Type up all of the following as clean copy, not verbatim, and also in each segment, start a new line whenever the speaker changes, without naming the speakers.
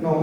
9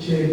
6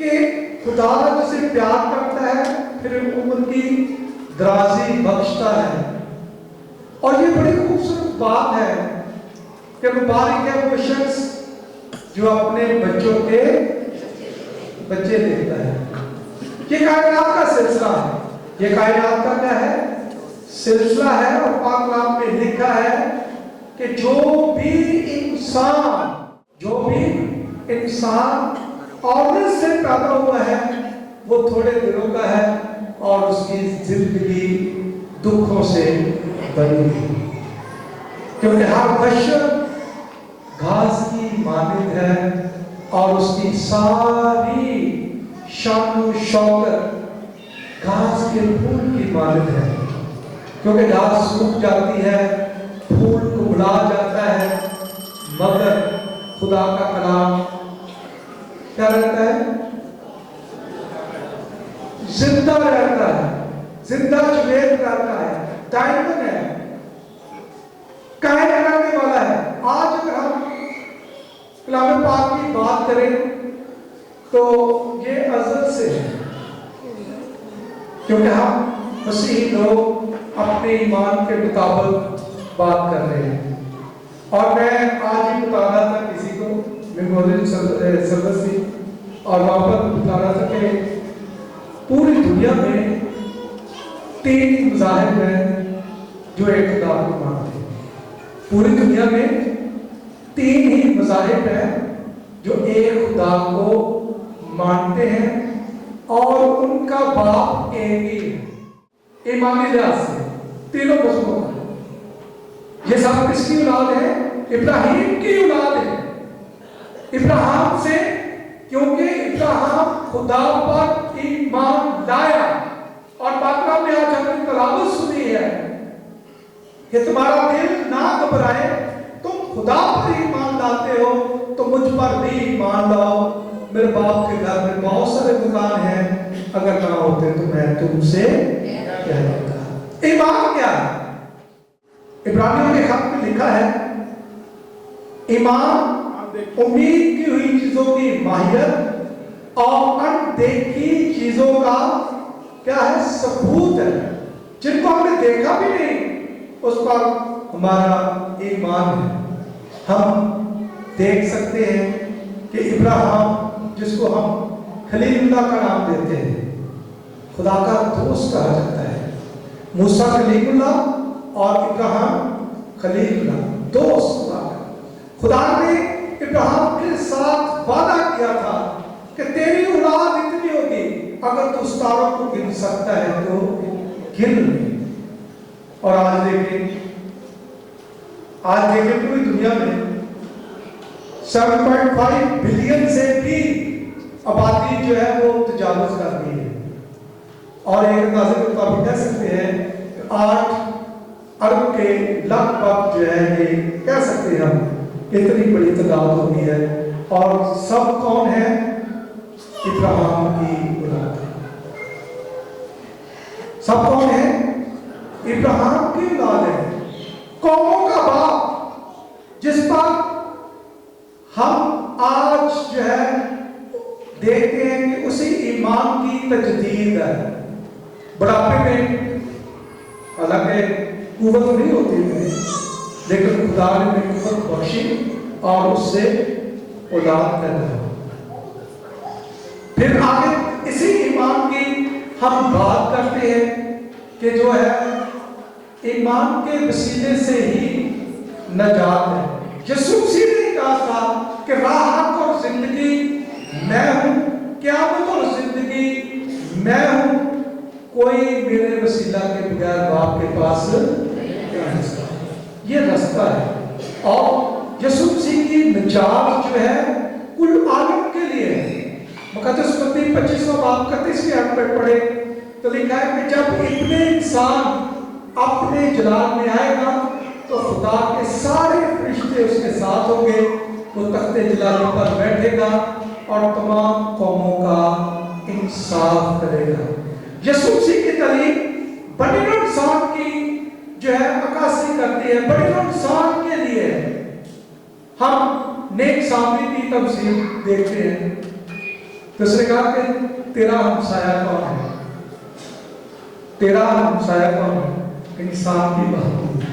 کہ خدا جسے پیار کرتا ہے پھر عمر کی درازی بخشتا ہے. اور یہ بڑی خوبصورت بات ہے کہ مبارک ہے وہ شخص جو اپنے بچوں کے بچے دیکھتا ہے. یہ کائنات کا سلسلہ ہے. یہ کائنات کا کیا ہے؟ سلسلہ ہے. اور پاک کلام میں لکھا ہے کہ جو بھی انسان عورت سے پیدا ہوا ہے وہ تھوڑے دنوں کا ہے اور اس کی زندگی دکھوں سے بنی ہے. کیونکہ ہر بشر گھاس کی مانند ہے اور اس کی ساری شان و شوکت گھاس کے پھول کی مانند ہے. کیونکہ گھاس سوکھ جاتی ہے، پھول کملا جاتا ہے، مگر خدا کا کلام کیا رہتا ہے؟ زندہ رہتا ہے، زندہ جاوید رہتا ہے، دائمن ہے، قائم رہنے والا ہے. آج اگر ہم کلام پاک کی بات کریں تو یہ ازل سے ہے، کیونکہ ہم مسیحی لوگ اپنے ایمان کے مطابق بات کر رہے ہیں. اور میں آج ہی بتا رہا تھا کسی کو، میموریل سروس تھی، اور وہاں پر بتا رہا تھا کہ پوری دنیا میں 3 مذاہب ہیں جو ایک خدا کو مانتے ہیں. پوری دنیا میں 3 ہی مذاہب ہیں جو ایک خدا کو مانتے ہیں اور ان کا باپ ایک ہی ہے. ایمانی لحاظ سے تینوں مذہبوں کا. یہ سب کس کی اولاد ہے؟ ابراہیم کی اولاد ہے. ابراہیم سے، کیونکہ ابراہیم خدا پر ایمان لایا. اور باقرہ میں آج ہم نے تلاوت سنی ہے کہ تمہارا دل نہ گھبرائے، تم خدا پر ایمان لاتے ہو تو مجھ پر بھی ایمان لاؤ. میرے باپ کے گھر میں بہت سارے دکان ہیں، اگر نہ ہوتے تو میں تم سے کہہ دیتا. ایمان کیا ہے؟ عبرانیوں کے خط میں لکھا ہے ایمان امید کی ہوئی چیزوں کی ماہیت اور اندیکھی چیزوں کا کیا ہے؟ ثبوت ہے. جن کو ہم نے دیکھا بھی نہیں اس پر ہمارا ایمان ہے. ہم دیکھ سکتے ہیں کہ ابراہیم، جس کو ہم خلیل اللہ کا نام دیتے ہیں، خدا کا دوست کہا جاتا ہے. موسیٰ خلیل اللہ اور ابراہیم خلیل اللہ، دوست خدا کا. خدا نے ابراہیم کے ساتھ وعدہ کیا تھا کہ تیری اولاد اتنی ہوگی، اگر تو ستاروں کو گن سکتا ہے تو گن لے. اور آج دیکھیں پوری دنیا میں 7.5 بلین سے بھی آبادی جو ہے وہ تجاوز کر رہی ہے. اور ایک اندازے کے مطابق کہہ سکتے ہیں کہ 8 ارب کے لگ بھگ جو ہے یہ کہہ سکتے ہیں ہم اتنی بڑی تعداد ہوگی ہے. اور سب کون ہیں؟ ابراہیم کی اولاد. سب کون ہیں؟ ابراہیم کی اولاد ہے. قوموں کا باپ، جس پر ہم آج جو ہے دیکھتے ہیں کہ اسی ایمان کی تجدید ہے. بڑھاپے میں حالانکہ قوت نہیں ہوتی ہے، لیکن خدا نے میری قوت بخشی اور اس سے اولاد پیدا ہو. پھر آگے اسی ایمان کی ہم بات کرتے ہیں کہ جو ہے ایمان کے وسیلے سے ہی نجات ہے. یسوع مسیح نے کہا تھا کہ راہ، حق اور زندگی میں ہوں، قیامت اور زندگی میں ہوں، کوئی میرے وسیلہ کے بغیر باپ کے پاس نہیں آ سکتا. یہ رستہ ہے. اور یسوع مسیح کی نجات جو ہے کل عالم کے لیے ہے. مقدس متی 25واں باب 31ویں آیت میں پڑھے تو لکھا ہے کہ جب ابن انسان اپنے جلال میں آئے گا تو خدا کے سارے فرشتے اس کے ساتھ ہوں گے. وہ تخت جلالی پر بیٹھے گا اور تمام قوموں کا انصاف کرے گا. یسوع مسیح کی تعلیم بنی نوع انسان کی جو ہے عکاسی کرتی ہے. بنی نوع انسان کے لیے ہم نیک سامری کی تفسیر دیکھتے ہیں. تو اس نے کہا کہ تیرا ہمسایہ کون ہے؟ تیرا ہمسایہ کون ہے؟ انسان کی محبوب۔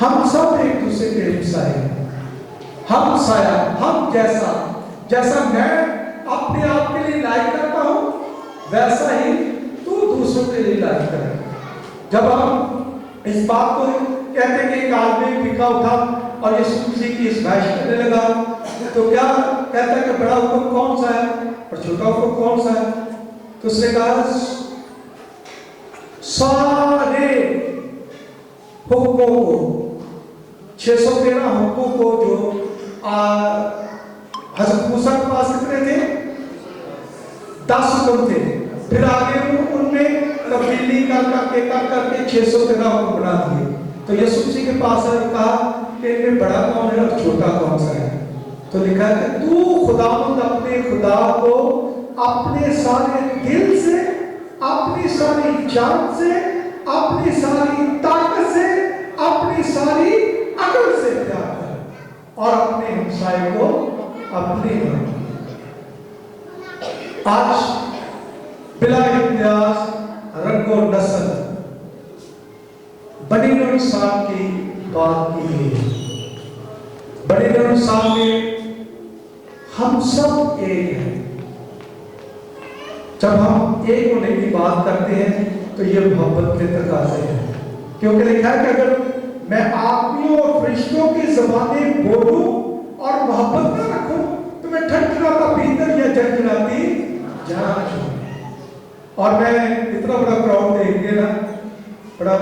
ہم سب ایک دوسرے کے ہمسائے ہیں۔ ہمسایہ، ہم جیسا میں اپنے آپ کے لیے لائق کرتا ہوں ویسا ہی تو دوسروں کے لیے لائق کرے۔ جب ہم اس بات کو کہتے ہیں کہ ایک آدمی بھیکا اٹھا اور یسوع مسیح کی ازمائش کرنے لگا تو کیا کہتا ہے کہ بڑا حکم کون سا ہے اور چھوٹا حکم کون سا ہے؟ تو اس نے کہا سارے حکموں کو، 613 حکموں کو جو حضرت موسیٰ کے پاس کتنے تھے؟ 10 حکم تھے، پھر آگے ان میں تبدیلی کر کے 613 حکم بنا دیے۔ تو یسوع مسیح کے پاس کہا کہ ان میں بڑا کون ہے اور چھوٹا کون سا ہے؟ تو لکھا ہے کہ تو خداوند اپنے خدا کو اپنے سارے دل سے، اپنی ساری جان سے، اپنی ساری طاقت سے، اپنی ساری عقل سے پیار کر اور اپنے ہمسائے کو اپنی بنا۔ آج بلا امتیاز رنگ و نسل بنی نوع انسان کی بات کی گئی ہے۔ بنی نوع انسان میں ہم سب ایک ہیں۔ جب ہم ایک ہونے کی بات کرتے ہیں تو یہ محبت کے تقاضے ہیں، کیونکہ لکھا ہے کہ اگر میں آدمیوں اور فرشتوں کی زبانیں بولوں اور محبت نہ رکھوں تو میں ٹھنڈا بھیتر یا جھنجھلاتی جان چھوڑوں۔ اور میں اتنا بڑا کراؤڈ دیکھ کے نا بڑا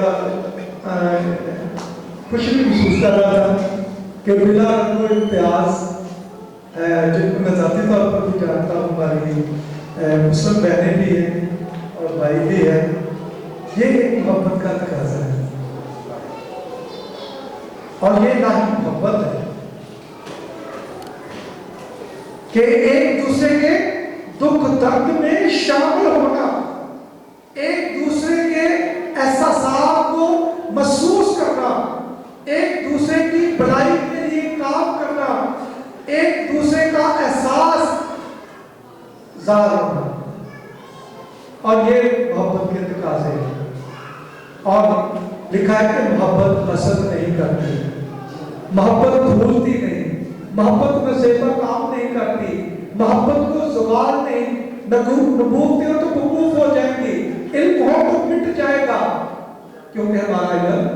خوشی محسوس کر رہا تھا کہ بلا رنگ و امتیاز جن کو میں ذاتی طور پر بھی جانتا ہوں، ہماری مسلم بہنیں بھی ہیں اور بھائی بھی ہیں، یہ ایک محبت کا تقاضا ہے اور یہ لاہی محبت ہے کہ ایک دوسرے کے دکھ درد میں شامل ہونا، ایک دوسرے کے احساسات کو محسوس کرنا، ایک دوسرے کی بھلائی کے لیے کام کرنا، ایک دوسرے کا احساس ظاہر ہونا، اور یہ محبت کے تقاضے ہیں۔ اور لکھا ہے کہ محبت حسد نہیں کرتی، محبت بھولتی نہیں، محبت نصیبہ کام نہیں کرتی، محبت کو زوال نہیں، نبوت ہو تو موقوف ہو جائیں گی، علم ہو تو مٹ جائے گا، کیونکہ ہمارا علم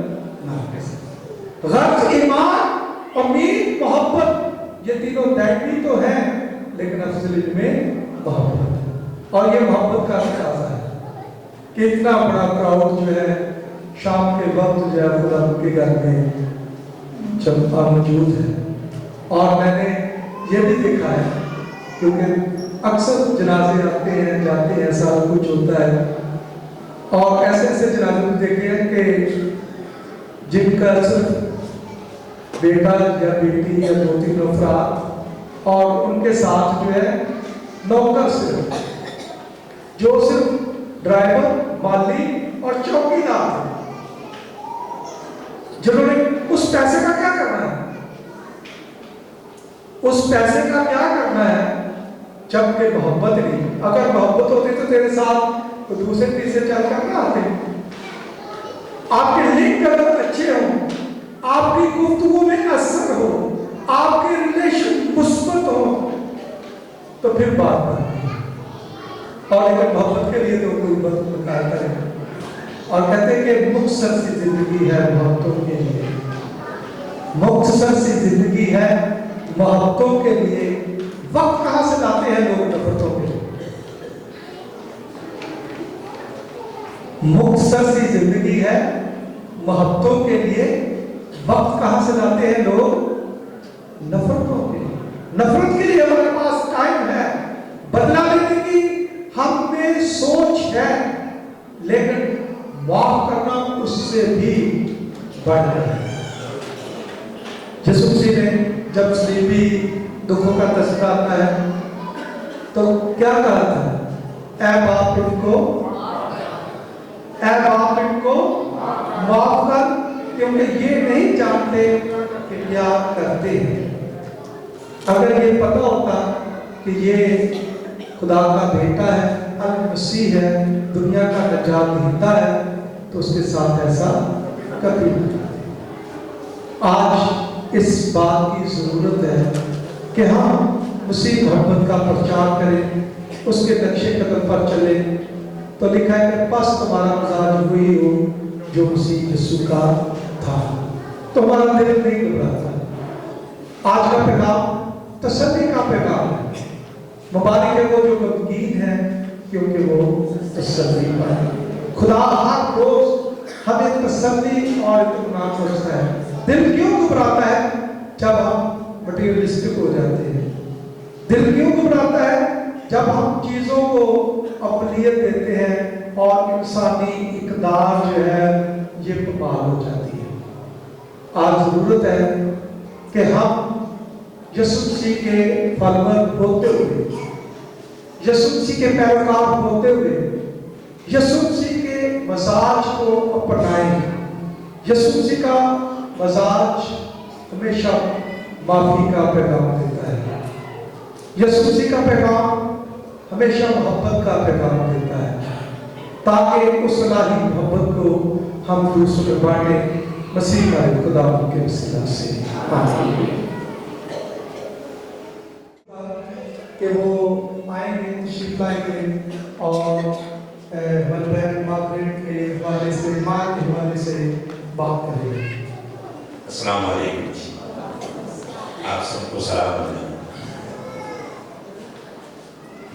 ناقص ہے۔ غرض ایمان، امید، محبت، یہ تینوں دائمی تو ہیں لیکن اصل میں محبت، اور یہ محبت کا تقاضا ہے کہ اتنا بڑا کراؤڈ جو ہے شام کے وقت جو ہے خدا کے گھر میں جب موجود ہے۔ اور میں نے یہ بھی دیکھا ہے کیونکہ اکثر جنازے آتے ہیں جاتے ہیں، سارا کچھ ہوتا ہے، اور ایسے ایسے جنازے بھی دیکھے ہیں کہ جن کا صرف بیٹا یا بیٹی یا 2-3 افراد اور ان کے ساتھ جو ہے نوکر صرف، جو صرف ڈرائیور، مالی اور چوکیدار ہیں، جنہوں نے اس پیسے کا کیا کرنا ہے؟ اس پیسے کا کیا کرنا ہے جبکہ محبت نہیں؟ اگر محبت ہوتی تو تیرے ساتھ تو دوسرے تیسرے چل کر نہ آتے، آپ کے لنک اگر اچھے ہوں، آپ کی گفتگو میں اثر ہو، آپ کے ریلیشن مثبت ہو تو پھر بات بنتی ہے۔ اور اگر محبت کے لیے تو کوئی بات مکار کرے اور کہتے ہیں کہ مختصر سی زندگی ہے محبتوں کے لیے، مختصر سی زندگی ہے محبتوں کے لیے، وقت کہاں سے لاتے ہیں لوگ نفرتوں کے لیے؟ مختصر سی زندگی ہے محبتوں کے لیے، وقت کہاں سے لاتے ہیں لوگ نفرتوں کے لیے۔ نفرت کے لیے ہمارے پاس ٹائم ہے، بدلہ لینے کی ہم میں سوچ ہے، لیکن معاف کرنا اس سے بھی بڑھ رہا ہے۔ یسوع مسیح نے جب صلیبی دکھوں کا تذکرہ آتا ہے تو کیا کہا تھا؟ اے باپ ان کو معاف کر کیونکہ یہ نہیں جانتے کہ کیا کرتے ہیں۔ اگر یہ پتہ ہوتا کہ یہ خدا کا بیٹا ہے، المسیح ہے، دنیا کا نجات دہندہ ہے، تو اس کے ساتھ ایسا کبھی نہیں۔ آج اس بات کی ضرورت ہے کہ ہم مسیح محبت کا پرچار کریں، اس کے نقش قدم پر چلیں۔ تو لکھا ہے کہ پس تمہارا مزاج وہی ہو جو مسیح یسوع کا تھا، تمہارا دل نہیں گھبراتا۔ آج کا پیغام تسلی کا پیغام ہے۔ مبارک ہے وہ جو غمگین ہے کیونکہ وہ تسلی پائے۔ خدا ہر روز ہمیں تسلی اور اطمینان بخشتا ہے۔ دل کیوں گھبراتا ہے جب ہم مٹیریلسٹک ہو جاتے ہیں؟ دل کیوں گھبراتا ہے جب ہم چیزوں کو اقلیت دیتے ہیں اور انسانی اقدار جو ہے یہ پامال ہو جاتی ہے؟ آج ضرورت ہے کہ ہم یسوع مسیح کے فالوور ہوتے ہوئے، یسوع مسیح کے پیروکار ہوتے ہوئے، یسوع مسیح کے مزاج کو اپنائیں۔ یسوع مسیح کا مزاج ہمیشہ معافی کا پیغام دیتا ہے۔ یسوع مسیح کا پیغام ہمیشہ محبت کا پیغام دیتا ہے، تاکہ اس الہی محبت کو ہم دوسروں میں بانٹیں۔ مسیح کا خدا کے وسیلہ سے آمین۔ کہ وہ آئیں گے، تشریف لائیں گے اور والدین ماگریٹ کے حوالے سے، ماں کے حوالے سے بات کریں گے۔
السلام علیکم، آپ سب کو سلام علیکم۔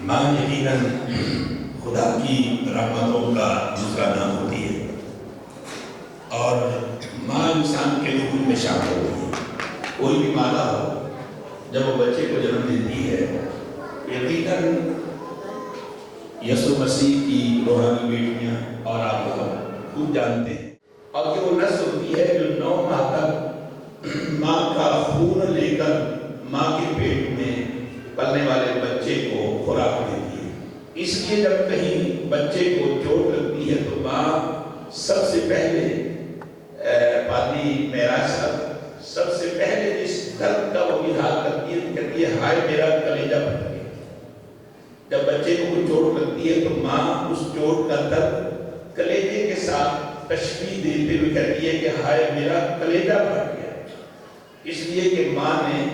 ماں یقیناً خدا کی رحمتوں کا دوسرا نام ہوتی ہے، اور ماں انسان کے خون میں شامل ہوتی ہے۔ کوئی بھی مادہ ہو جب وہ بچے کو جنم دیتی ہے، یقیناً یسوع مسیح کی روحانی بیٹیاں اور آپ خوب جانتے ہیں، اور کہ وہ نسل ہوتی ہے جو 9 ماہ تک ماں کا خون لے کر ماں کے پیٹ میں پلنے والے بچے کو خوراک دیتی ہے۔ اس لیے جب کہیں بچے کو چوٹ لگتی ہے تو ماں سب سے پہلے پادری معراج صاحب سب سے پہلے جس درد کا وہ اظہار کرتی ہے، کہتی ہے ہائے میرا کلیجہ پھٹ گیا۔ جب بچے کو کوئی چوٹ لگتی ہے تو ماں اس چوٹ کا درد کلیجے کے ساتھ تشبیہ دیتے ہوئے کہتی ہے کہ ہائے میرا کلیجہ پھٹ گیا، اس لیے کہ ماں نے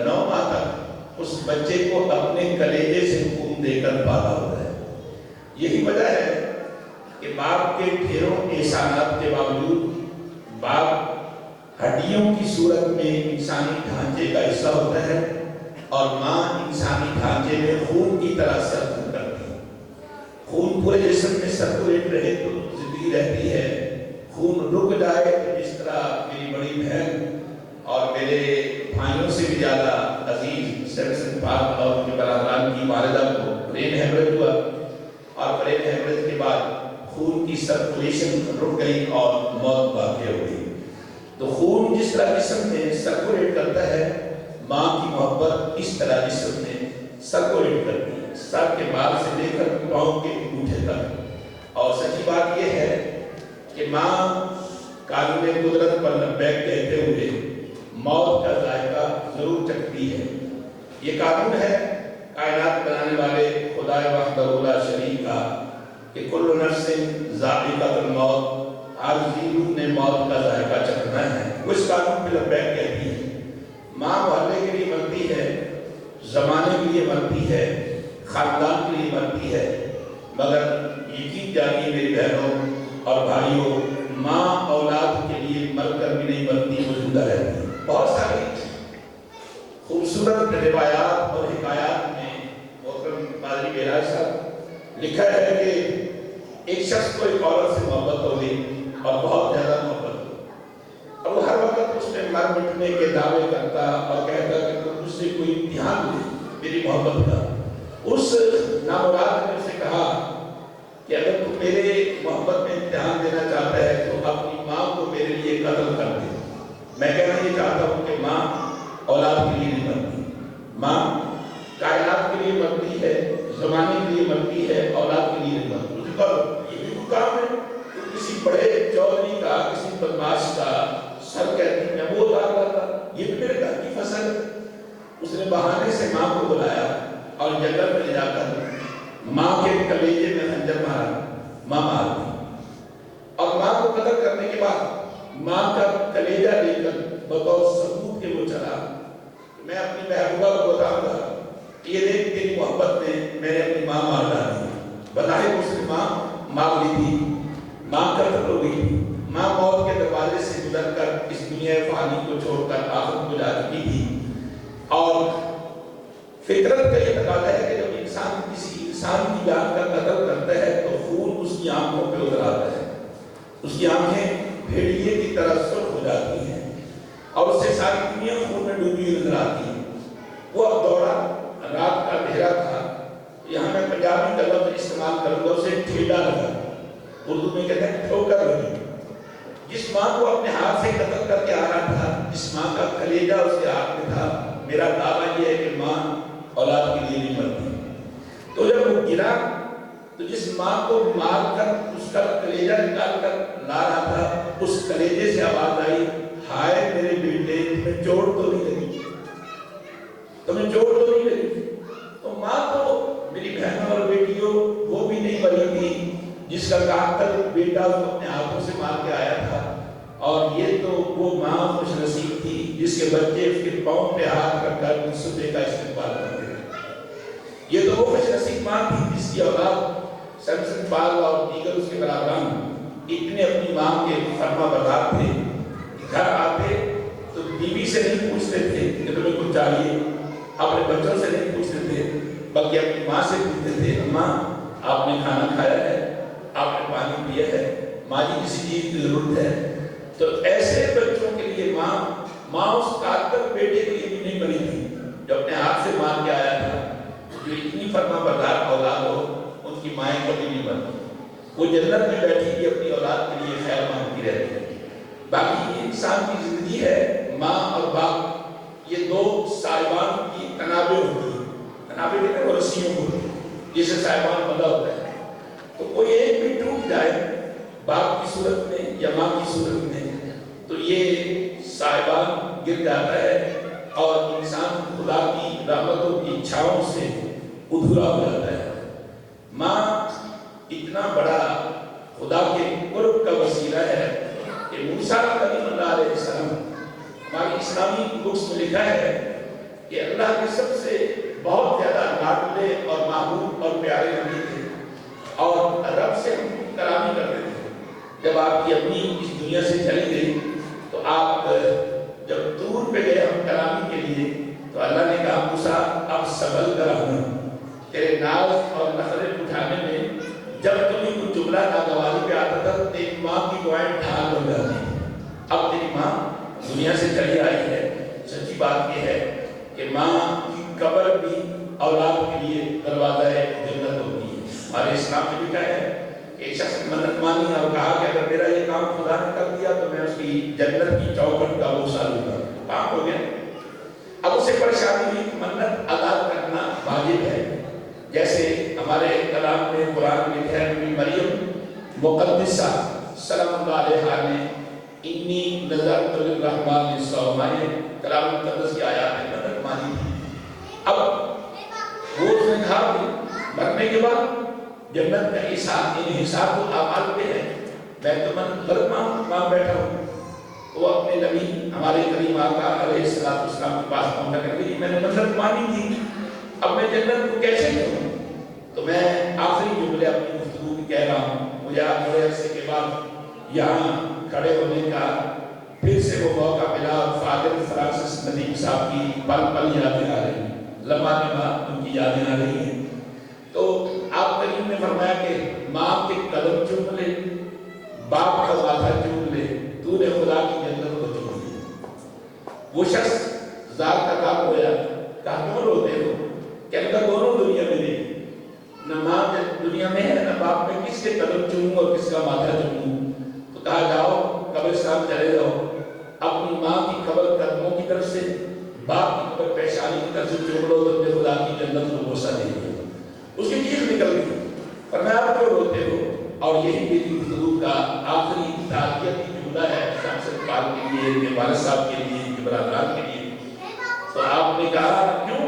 9 ماہ تک اس بچے کو اپنے کلیجے سے خون دے کر پالا ہوتا ہے۔ یہی وجہ ہے کہ باپ کے ڈھیروں احسانات کے باوجود باپ ہڈیوں کی صورت میں انسانی ڈھانچے کا حصہ ہوتا ہے، اور ماں انسانی ڈھانچے میں خون کی طرح سرکل کرتی ہے۔ خون پورے جسم میں سرکولیٹ رہے تو زندگی رہتی ہے، خون رک جائے تو جس طرح میری بڑی بہن اور میرے بھائیوں سے بھی زیادہ عزیز سیمسن پاک اور ان کے برادران کی والدہ کو برین ہیمرج ہوا، اور برین ہیمرج کے بعد خون کی سرکولیشن رک گئی اور موت واقع ہو گئی۔ تو خون جس طرح جسم میں سرکولیٹ کرتا ہے، ماں کی محبت اس طرح جسم میں سرکولیٹ کرتی ہے، سر کے بال سے لے کر پاؤں کے انگوٹھے تک۔ اور سچی بات یہ ہے کہ ماں قانون قدرت پر لبیک کہتے ہوئے موت کا ذائقہ ضرور چکھتی ہے۔ یہ قانون ہے کائنات بنانے والے خدا وحدہ لا شریک کا کہ کل نفس ذائقۃ الموت، ہر روح نے موت کا ذائقہ چکھنا ہے۔ وہ اس قانون پہ لبیک کہتی ہے۔ ماں محلے کے لیے مرتی ہے، زمانے کے لیے مرتی ہے، خاندان کے لیے مرتی ہے، مگر یقین جانیے میری بہنوں اور بھائیوں، ماں اولاد کے لیے مر کر بھی نہیں مرتی، وہ زندہ رہتی ہے۔ بہت ساری خوبصورت روایات اور حکایات میں محترم پادری معراج صاحب لکھا ہے کہ ایک شخص کو ایک عورت سے محبت ہو گئی اور بہت زیادہ محبت ہو، اور وہ ہر وقت اس میں مر مٹنے کے دعوے کرتا اور کہتا کہ تم مجھ سے کوئی امتحان لے میری محبت کا۔ اس نامراد نے اسے کہا کہ اگر تم میرے محبت میں امتحان دینا چاہتا ہے تو اپنی ماں کو میرے لیے قتل کر دے۔ میں کہنا یہ چاہتا ہوں کہ ماں اولاد کے لیے نہیں مرتی، ماں کائنات کے لیے مرتی ہے، زمانے کے لیے مرتی ہے، اولاد کے لیے نہیں مرتی۔ پر یہ بھی کام ہے کہ کسی بڑے چودھری کا، کسی بدماش کا سر کہتی میں وہ اتار لاتا، یہ بھی میرے گھر کی فصل ہے۔ اس نے بہانے سے ماں کو بلایا اور جنگل میں لے جا کر ماں کے کلیجے میں خنجر مارا، ماں مار دی، اور ماں کو قتل کرنے کے بعد ماں کا کلیجہ لے کر بطور ثبوت کے وہ چلا، میں اپنی محبوبہ کو بتاؤں گا یہ دیکھ تیری محبت نے میں نے اپنی ماں مار ڈالی، بظاہر مسلم ماں لی تھی، ماں قتل ہو گئی، ماں موت کے دروازے سے گزر کر اس دنیا فانی کو چھوڑ کر آخرت کو جا چکی تھی، اور فطرت کا یہ تقاضا ہے کہ جب انسان کسی انسان کی جان کا قتل کرتا ہے تو خون اس کی آنکھوں پہ اتر آتا ہے، اس کی آنکھیں بھیڑیے کی طرح سرخ ہو جاتی ہیں اور اس سے ساری دنیا خون میں ڈوبی ہوئی نظر آتی ہے۔ وہ اب دوڑا، رات کا اندھیرا تھا، یہاں میں پنجابی کا لفظ استعمال کروں گا، اسے ٹھیلا لگا، اردو میں کہتے ہیں ٹھوکر لگی۔ جس ماں کو اپنے ہاتھ سے قتل کر کے آ رہا تھا، جس ماں کا کلیجہ اس کے ہاتھ میں تھا، میرا دعویٰ یہ ہے کہ ماں اولاد کے لیے نہیں مرتی۔ تو جب وہ گرا تو جس ماں کو مار کر اس کا کلیجہ نکال کر لا رہا تھا، اس کلیجے سے آواز آئی، ہائے میرے بیٹے تمہیں چوٹ تو نہیں لگی، تمہیں چوٹ تو نہیں لگی۔ تو ماں تو میری بہنوں اور بیٹیوں وہ بھی نہیں مری تھی جس کا قاتل بیٹا اس کو اپنے ہاتھوں سے مار کے آیا تھا، اور یہ تو وہ ماں خوش نصیب تھی جس کے بچے اس کے پاؤں پہ ہاتھ رکھ کر صبح کا استقبال کرتے تھے۔ یہ تو وہ خوش نصیب ماں تھی جس کی اولاد سمسن پال اور دیگر اس کے برادران اتنے اپنی ماں کے فرما بردار تھے، گھر آتے تو بیوی سے نہیں پوچھتے تھے کہ تمہیں کچھ چاہیے، اپنے بچوں سے نہیں پوچھتے تھے، بلکہ اپنی ماں سے پوچھتے تھے، اماں آپ نے کھانا کھایا ہے، آپ نے پانی پیا ہے، ماں جی کسی چیز کی ضرورت ہے۔ تو ایسے بچوں کے لیے ماں اس قاتل بیٹے کے لیے بھی نہیں بنی تھی جو اپنے ہاتھ سے مار کے آیا تھا۔ جو اتنی فرما بردار اولاد ہو ان کی مائیں کبھی نہیں بنتی، وہ جنت میں بیٹھی بھی اپنی اولاد کے لیے خیر مانگتی رہتی ہے۔ باقی یہ انسان کی زندگی ہے، ماں اور باپ یہ دو صاحبان کی تنابیں ہوتی ہیں، تنابیں کہتے ہیں وہ رسیوں کو جسے صاحبان بندہ ہوتا ہے، تو کوئی ایک بھی ٹوٹ جائے باپ کی صورت میں یا ماں کی صورت میں تو یہ صاحبان گر جاتا ہے اور انسان خدا کی رحمتوں کی اچھاؤں سے ادھورا ہو جاتا ہے۔ ماں اتنا بڑا خدا کے قرب کا وسیلہ ہے کہ موسیٰ کلیم اللہ علیہ السلام، ہماری اسلامی بکس میں لکھا ہے کہ اللہ کے سب سے بہت زیادہ لاڈلے اور محبوب اور پیارے نبی تھے، اور رب سے ہم کلامی کرتے تھے۔ جب آپ کی امی اس دنیا سے چلی گئی تو آپ جب دور پہ گئے ہم کلامی کے لیے تو اللہ نے کہا موسیٰ اب سبل کر رہا تیرے ناز اور نخرے اٹھانے میں جب تمہیں کچھ جملہ ناگواری پہ آتا تھا تیری ماں کی دعائیں ڈھال بن جاتی ہیں۔ اب تیری ماں دنیا سے چلی آئی ہے، سچی بات یہ ہے کہ ماں کی قبر بھی اولاد کے لیے دروازہ جنت ہوتی ہے۔ ہمارے اسلام میں لکھا ہے کہ ایک شخص نے منت مانی اور کہا کہ اگر میرا یہ کام خدا نے کر دیا تو میں اس کی جنت کی چوکھٹ کا بوسہ لوں گا، کام ہو گیا۔ اب اسے پریشانی ہوئی، منت ادا کرنا واجب ہے، جیسے ہمارے کلام میں قرآن میں لکھا ہے کہ مریم مقدسہ سلام اللہ علیہ نے انی نظرت للرحمن صوما، کلام مقدس کی آیات میں منت مانی تھی۔ اب وہ اس نے کہا کہ مرنے کے بعد جنت کا حساب تو اعمال پہ ہے، میں تو غلط مانگ بیٹھا ہوں۔ وہ اپنے نبی ہمارے کریم آقا علیہ السلام کے پاس پہنچا کہ میں نے منت مانی تھی، اب میں جنت کو کیسے کروں؟ تو میں آخری جملے اپنی گفتگو کی کہہ رہا ہوں، مجھے آپ بڑے عرصے کے بعد یہاں کھڑے ہونے کا پھر سے وہ موقع ملا، فادر فرانسس ندیم صاحب کی پل پل یادیں آ رہی ہیں، لمحہ لمحہ ان کی یادیں آ رہی ہیں۔ تو آپ کریم نے فرمایا کہ ماں کے قدم چوم لے، باپ کا ماتھا چوم لے، تو نے خدا کی جنت کو چوم لی۔ وہ شخص ذات کا کام ہو جاتا، کہا کیوں روتے ہو؟ کہ اگر دونوں دنیا میں نہیں، نہ ماں دنیا میں ہے نہ باپ میں، کس کے قدم چوموں اور کس کا ماتھا چوموں؟ تو کہا جاؤ قبرستان چلے جاؤ، اپنی ماں کی قبر قدموں کی طرف سے، باپ کی قبر پیشانی کی طرف سے چوم لو تو تمہیں خدا کی جنت کو بوسہ دے گی۔ اس کی چیخ نکل گئی، فرمایا آپ کیوں روتے ہو؟ اور یہی میری گفتگو کا آخری تعزیتی جملہ ہے شمس اقبال کے لیے، والد صاحب کے لیے، برادران کے لیے۔ تو آپ نے کہا کیوں؟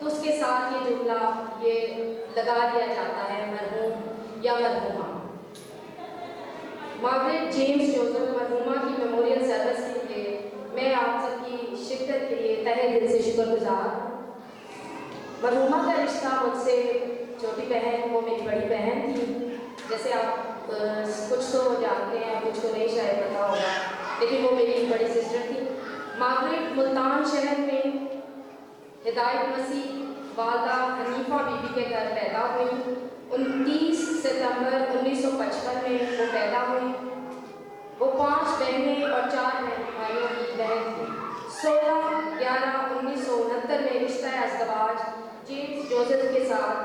تو اس کے ساتھ یہ جملہ یہ لگا دیا جاتا ہے مرحوم یا مرحومہ۔ مارگریٹ جیمز جوزف مرحومہ کی میموریل سروس کے لیے میں آپ سب کی شرکت کے لیے تہہ دل سے شکر گزار ہوں۔ مرحومہ کا رشتہ مجھ سے چھوٹی بہن، وہ میری بڑی بہن تھی، جیسے آپ کچھ تو جانتے ہیں، کچھ کو نہیں شاید پتا ہوگا، لیکن وہ میری بڑی سسٹر تھی۔ مارگریٹ ملتان شہر میں ہدایت مسیح والدہ حنیفہ بی بی کے گھر پیدا ہوئی۔ 29 ستمبر 1955 میں وہ پیدا ہوئی۔ وہ 5 بہنیں اور 4 بھائیوں کی بہن تھی۔ 16/11/1969 میں رشتہ ازدواج جیمز جوزف کے ساتھ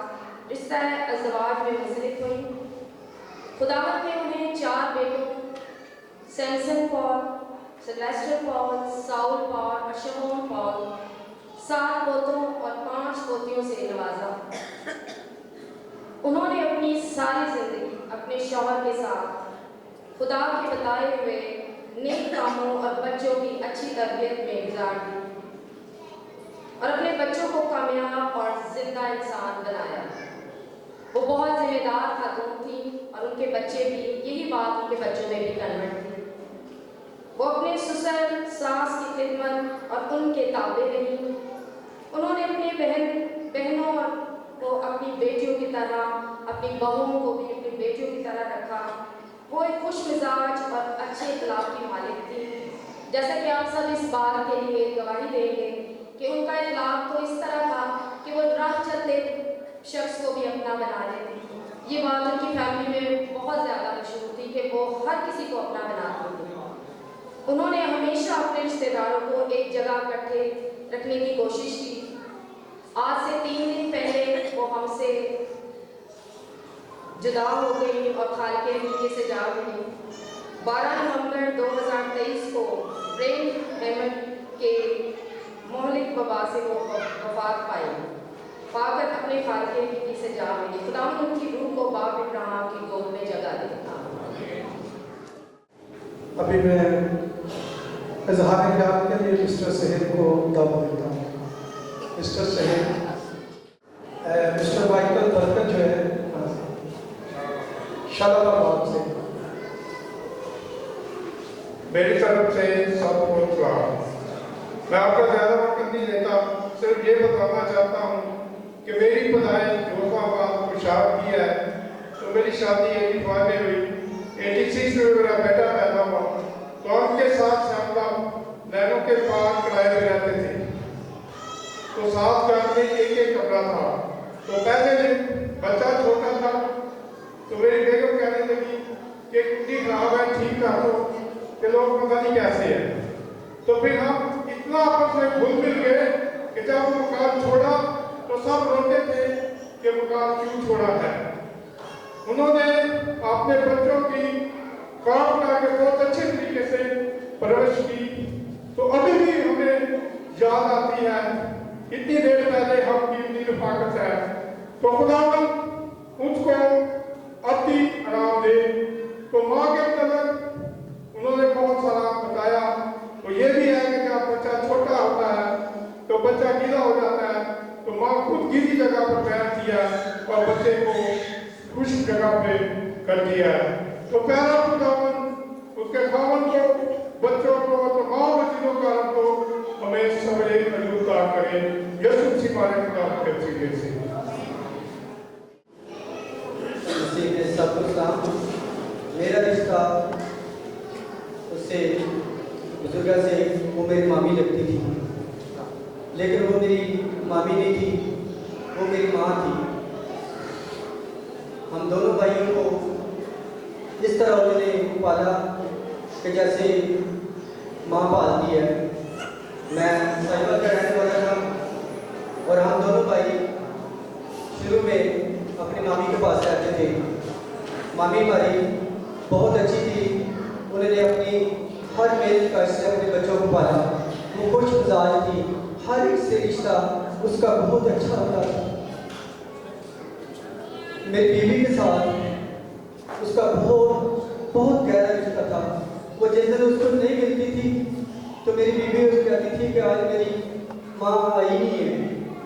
رشتہ ازدواج میں منسلک ہوئی۔ خداوند نے انہیں 4 بیٹوں سیمسن پال، سیلوسٹر پال، ساؤل پال اور شمون پال، 7 پوتوں اور 5 پوتیوں سے نوازا۔ انہوں نے اپنی ساری زندگی اپنے شوہر کے ساتھ خدا کے بتائے ہوئے نیک کاموں اور بچوں کی اچھی تربیت میں گزار دی اور اپنے بچوں کو کامیاب اور زندہ انسان بنایا۔ وہ بہت ذمہ دار خاتون تھیں اور ان کے بچے بھی یہی بات ان کے بچوں میں بھی کنورٹ تھی۔ وہ اپنے سسر ساس کی خدمت اور ان کے تابع رہیں۔ انہوں نے اپنے بہنوں کو اپنی بیٹیوں کی طرح، اپنی بہوؤں کو بھی اپنی بیٹیوں کی طرح رکھا۔ وہ ایک خوش مزاج اور اچھے اخلاق کی مالک تھی۔ جیسا کہ آپ سب اس بات کے لیے گواہی دیں گے کہ ان کا اخلاق تو اس طرح تھا کہ وہ راہ چلتے شخص کو بھی اپنا بنا لیتی تھی۔ یہ بات ان کی فیملی میں بہت زیادہ مشہور تھی کہ وہ ہر کسی کو اپنا بناتی تھی۔ انہوں نے ہمیشہ اپنے رشتہ داروں کو ایک جگہ اکٹھے رکھنے کی کوشش کی۔ آج سے 3 دن پہلے وہ ہم سے جدا ہو گئی اور خالق دنیا سے جا گئی۔ 12 نومبر 2023 کو برین ہیمٹ کے مہلک وبا سے وہ وفات پا کر اپنے خالق دنیا سے جا گئی۔ خدا ان کی روح کو باپ ابراہیم کی گود میں جگہ دیتا۔
ابھی میں اظہار خیال کے لیے مسٹر سہیل کو دعوت دیتا ہوں۔ مسٹر سہیل، مسٹر مائیکل برکت جو ہے شالر آباد سے،
میری طرف سے سب کو سلام۔ میں آپ کا زیادہ وقت نہیں لیتا، صرف یہ بتانا چاہتا ہوں کہ میری پیدائش جوفا آباد خوشحال کی ہے، تو میری شادی 85 میں ہوئی۔ 86 میں میرا بیٹا پیدا ہوا، تو ہم کے ساتھ شاملہ نینوں کے پاس کرائے میں رہتے تھے، تو 7 فیملی ایک کمرہ تھا۔ تو پہلے دن بچہ چھوٹا تھا تو میری بیگم کہنے لگی کہ کنڈی خراب ہے، ٹھیک کر دو، کہ لوگ پتہ نہیں کیسے ہیں۔ تو پھر ہم اتنا آپس میں گھل مل گئے کہ جب وہ مکان چھوڑا تو سب روتے تھے کہ مکان کیوں چھوڑا ہے۔ انہوں نے اپنے بچوں کی کام کر کے بہت اچھے طریقے سے پرورش کی، تو ابھی بھی ہمیں یاد آتی ہے اتنی دیر پہلے ہم کی اتنی رفاقت ہے۔ تو خداوند ان کو ابدی آرام دے۔ تو ماں کے طرف انہوں نے بہت سارا بتایا، تو یہ بھی ہے کہ جب بچہ چھوٹا ہوتا ہے تو بچہ گیلا ہو جاتا ہے، تو ماں خود گیلی جگہ پر بیٹھتی ہے اور بچے کو خشک جگہ پہ کرتی ہے۔ تو پہلا خداوند اس کے خاوند کو، بچوں کو، تمام بچوں کا رب کو ہمیں صبر عجوب عطا کرے۔ یسوع مسیح ہمارے خدا کے وسیلے سے
سب کو سلام۔ میرا رشتہ اس سے بزرگہ سے، وہ میری مامی لگتی تھی، لیکن وہ میری مامی نہیں تھی، وہ میری ماں تھی۔ ہم دونوں بھائیوں کو اس طرح انہوں نے پالا کہ جیسے ماں پالتی ہے۔ میں سائبر کا رہنے والا تھا اور ہم دونوں بھائی شروع میں اپنی مامی کے پاس رہتے تھے۔ مامی ہماری بہت اچھی تھی، انہوں نے اپنی ہر میل کا سے اپنے بچوں کو پالا۔ وہ خوش مزاج تھی، ہر ایک سے رشتہ اس کا بہت اچھا ہوتا تھا۔ میری بیوی کے ساتھ اس کا بہت گہرا رشتہ تھا۔ وہ جس دن اس کو نہیں ملتی تھی تو میری بیوی اس کو کہتی تھی کہ آج میری ماں آئی نہیں ہے،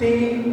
3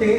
3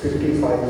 55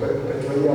55